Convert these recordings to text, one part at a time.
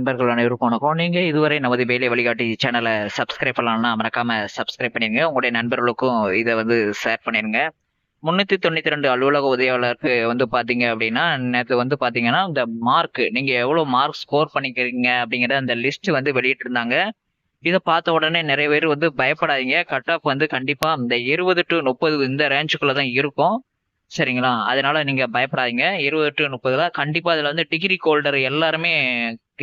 நண்பர்கள் அனைவருக்கும் வணக்கம். நீங்க இதுவரை நமது வேலை வழிகாட்டி சேனலை சப்ஸ்கிரைப் பண்ணலாம்னா மறக்காம சப்ஸ்கிரைப் பண்ணிருங்க. உங்களுடைய நண்பர்களுக்கும் இதை ஷேர் பண்ணிருங்க. 392 அலுவலக உதவியாளருக்கு பாத்தீங்க அப்படின்னா, நேற்று பாத்தீங்கன்னா இந்த மார்க் நீங்க எவ்வளவு மார்க் ஸ்கோர் பண்ணிக்கிறீங்க அப்படிங்கிற அந்த லிஸ்ட் வெளியிட்டு இருந்தாங்க. இதை பார்த்த உடனே நிறைய பேர் பயப்படாதீங்க. கட் ஆஃப் கண்டிப்பா இந்த 20 to 30 இந்த ரேஞ்சுக்குள்ளதான் இருக்கும். சரிங்களா? அதனால நீங்க பயப்படாதீங்க. 20 to 30ல கண்டிப்பா இதுல டிகிரி ஹோல்டர் எல்லாருமே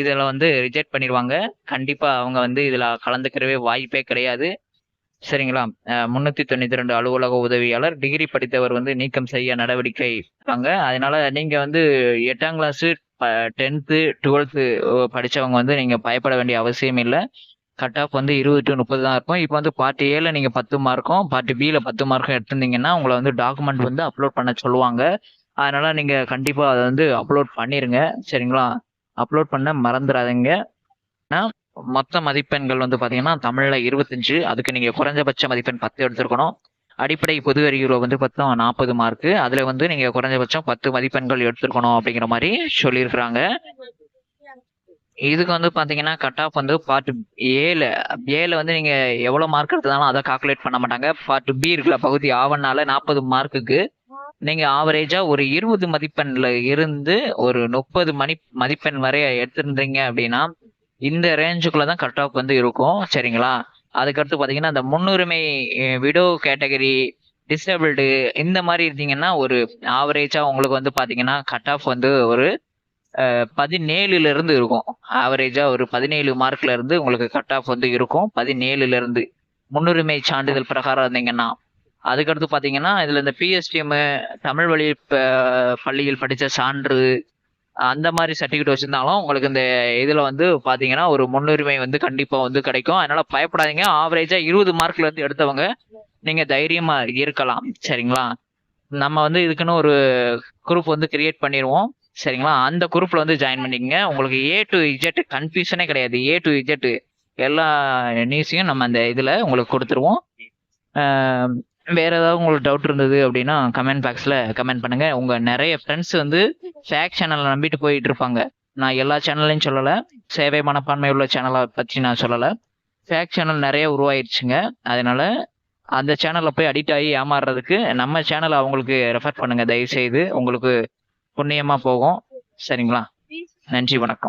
இதுல ரிஜெக்ட் பண்ணிருவாங்க. கண்டிப்பா அவங்க இதுல கலந்துக்கிறவே வாய்ப்பே கிடையாது. சரிங்களா? 392 அலுவலக உதவியாளர் டிகிரி படித்தவர் நீக்கம் செய்ய நடவடிக்கை இருக்காங்க. அதனால நீங்க 8ஆம் கிளாஸ் 10th 12th படிச்சவங்க நீங்க பயப்பட வேண்டிய அவசியம் இல்ல. கட் ஆஃப் 20 to 30 தான் இருக்கும். இப்போ பார்ட் ஏல நீங்க 10 மார்க்கும் பார்ட் பில 10 மார்க்கும் எடுத்திருந்தீங்கன்னா உங்களை டாக்குமெண்ட் அப்லோட் பண்ண சொல்லுவாங்க. அதனால நீங்க கண்டிப்பா அதை அப்லோட் பண்ணிருங்க. சரிங்களா? அப்லோட் பண்ண மறந்துடாதீங்க. மொத்த மதிப்பெண்கள் பாத்தீங்கன்னா தமிழ்ல 25, அதுக்கு நீங்க குறைஞ்சபட்ச மதிப்பெண் 10 எடுத்திருக்கணும். அடிப்படை பொது அறிவுல பார்த்தா 40 மார்க், அதுல நீங்க குறைஞ்சபட்சம் 10 மதிப்பெண்கள் எடுத்திருக்கணும் அப்படிங்கிற மாதிரி சொல்லியிருக்கிறாங்க. இதுக்கு பாத்தீங்கன்னா கட் ஆஃப் பார்ட் ஏல நீங்க எவ்வளவு மார்க் எடுத்ததாலும் அதை கால்குலேட் பண்ண மாட்டாங்க. பார்ட் பி இருக்குல்ல, பகுதி ஆவணால 40 மார்க்குக்கு நீங்க ஆவரேஜா ஒரு 20 மதிப்பெண்ல இருந்து ஒரு 30 மதிப்பெண் வரை எடுத்திருந்தீங்க அப்படின்னா இந்த ரேஞ்சுக்குள்ளதான் கட் ஆஃப் இருக்கும். சரிங்களா? அதுக்கடுத்து பாத்தீங்கன்னா இந்த முன்னுரிமை விடோ கேட்டகரி, டிசேபிள்டு இந்த மாதிரி இருந்தீங்கன்னா ஒரு ஆவரேஜா உங்களுக்கு பாத்தீங்கன்னா கட் ஆஃப் ஒரு 17ல இருந்து இருக்கும். ஆவரேஜா ஒரு 17 மார்க்ல இருந்து உங்களுக்கு கட் ஆஃப் இருக்கும். 17ல இருந்து முன்னுரிமை சான்றிதழ் பிரகாரம் இருந்தீங்கன்னா. அதுக்கடுத்து பாத்தீங்கன்னா இதுல இந்த பிஎஸ்டிஎம் தமிழ் வழி பள்ளியில் படிச்ச சான்று அந்த மாதிரி சர்டிபிகேட் வச்சிருந்தாலும் உங்களுக்கு இந்த இதுல பாத்தீங்கன்னா ஒரு முன்னுரிமை கண்டிப்பா கிடைக்கும். அதனால பயப்படாதீங்க. ஆவரேஜா 20 மார்க்ல இருந்து எடுத்தவங்க நீங்க தைரியமா இருக்கலாம். சரிங்களா? நம்ம இதுக்குன்னு ஒரு குரூப் கிரியேட் பண்ணிடுவோம். சரிங்களா? அந்த குரூப்ல ஜாயின் பண்ணிக்கங்க. உங்களுக்கு A to Z கன்ஃபியூஷனே கிடையாது. A to Z எல்லா நியூஸையும் நம்ம அந்த இதுல உங்களுக்கு கொடுத்துருவோம். வேற ஏதாவது உங்களுக்கு டவுட் இருந்தது அப்படின்னா கமெண்ட் பாக்ஸ்ல கமெண்ட் பண்ணுங்க. உங்க நிறைய ஃப்ரெண்ட்ஸ் ஃபேக் சேனலை நம்பிட்டு போயிட்டு இருப்பாங்க. நான் எல்லா சேனல்லையும் சொல்லல, சேவை மனப்பான்மை உள்ள சேனலை பற்றி நான் சொல்லல. ஃபேக் சேனல் நிறைய உருவாயிருச்சுங்க. அதனால அந்த சேனல்ல போய் அடிக்ட் ஆகி ஏமாறுறதுக்கு நம்ம சேனலை அவங்களுக்கு ரெஃபர் பண்ணுங்க. தயவு செய்து உங்களுக்கு புண்ணியமா போகும். சரிங்களா? நன்றி, வணக்கம்.